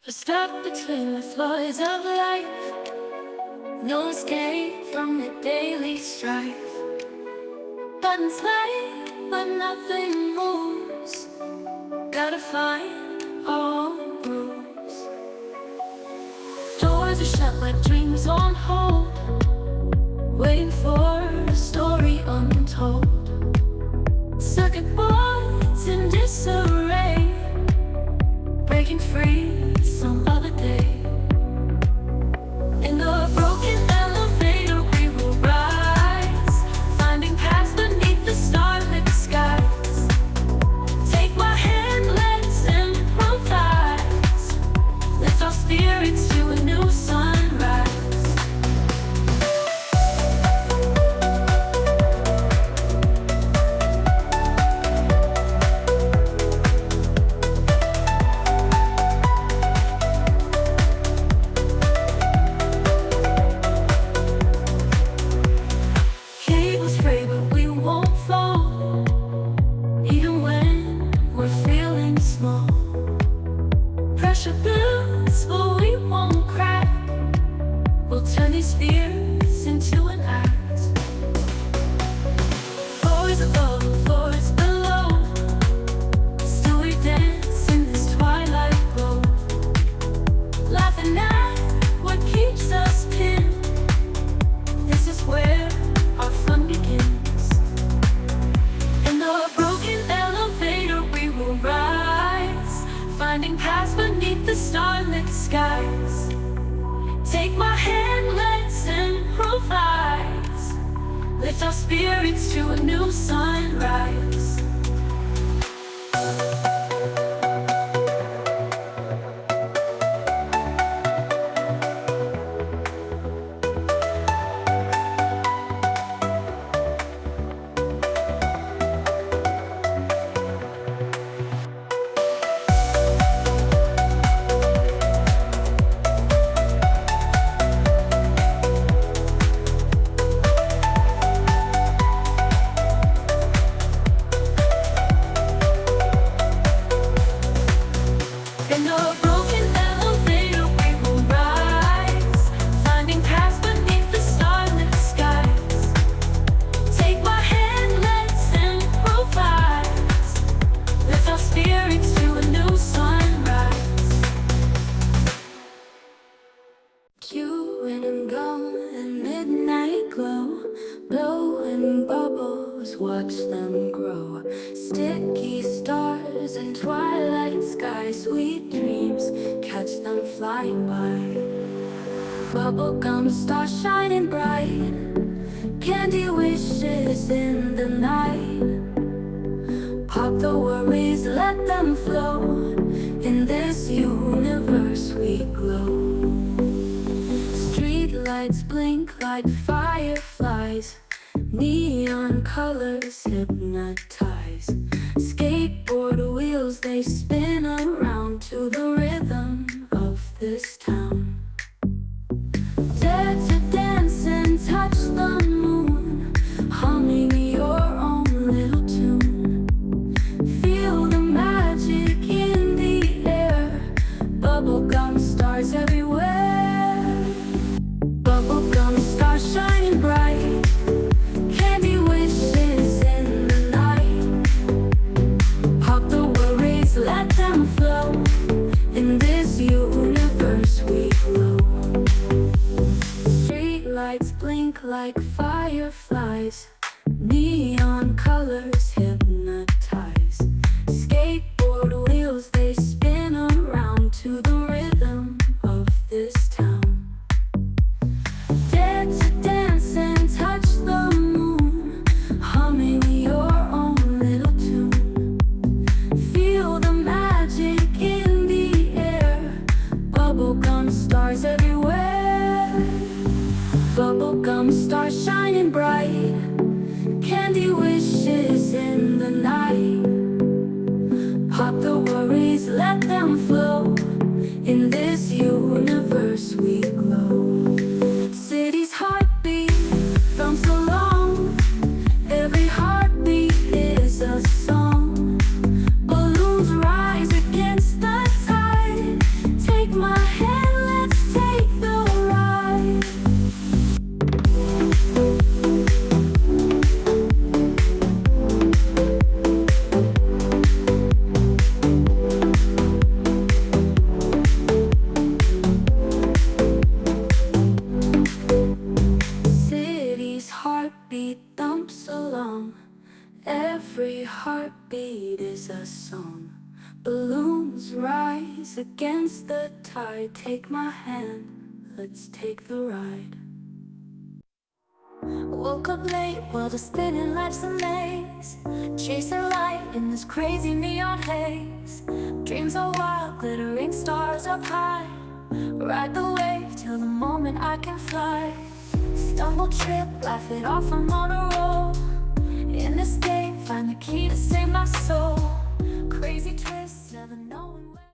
Stuck between the floors of life, no escape from the daily strife. Buttons light, but nothing moves. Gotta find our own rules. Doors are shut like dreams on hold, waiting for a story untold. Circuit boards in disarray, breaking free some other day. In the broken elevator we will rise, finding paths beneath the starlit skies. Take my hand, let's improvise. Lift our spirits to a new sunrise. Cables fray, but we won't fall, even when we're feeling small. Pressure builds, but we won't crack. We'll turn these fears into an act. Floors above, floors below, still we dance in this twilight glow, laughing at what keeps us pinned. This is where our fun begins. In the broken elevator we will rise, finding paths beneath the starlit skies. Take my hand, let's improvise. Lift our spirits to a new sunrise. In a broken elevator we will rise, finding paths beneath the starlit skies. Take my hand, let's improvise. Lift our spirits to a new sunrise. Chewing and gum and midnight glow, blowing bubbles, watch them grow. Sticky stars and twilight skies, sweet dreams, catch them flying by. Bubblegum stars shining bright, candy wishes in the night. Pop the worries, let them flow. In this universe we glow. Street lights blink like fireflies, neon colors hypnotize. Skateboard wheels, they spin around to the rhythm of this town. Dare to dance and touch the moon, humming your own little tune. Feel the magic in the air, bubblegum stars everywhere. Bubblegum stars shining bright, candy wishes in the night. Pop the worries, let them flow. In this universe we glow. Street lights blink like fireflies, neon colors hypnotize. Skateboard wheels, they spin around to the rhythm of this town. Dare to dance and touch the moon, humming your own little tune. Feel the magic in the air, bubblegum stars everywhere. Bubblegum stars shining bright, candy wishes in the night. Pop the worries, let them flow. In this universe we glow. City's heartbeat thumps along, every heartbeat is a song. Balloons rise against the tide, take Balloons rise against the tide. Take my hand, let's take the ride. Woke up late, world is spinning, life's a maze. Chasing light in this crazy neon haze. Dreams are wild, glittering stars up high. Ride the wave till the moment I can fly. Stumble, trip, laugh it off, I'm on a roll. In this game, find the key to save my soul. Crazy twist.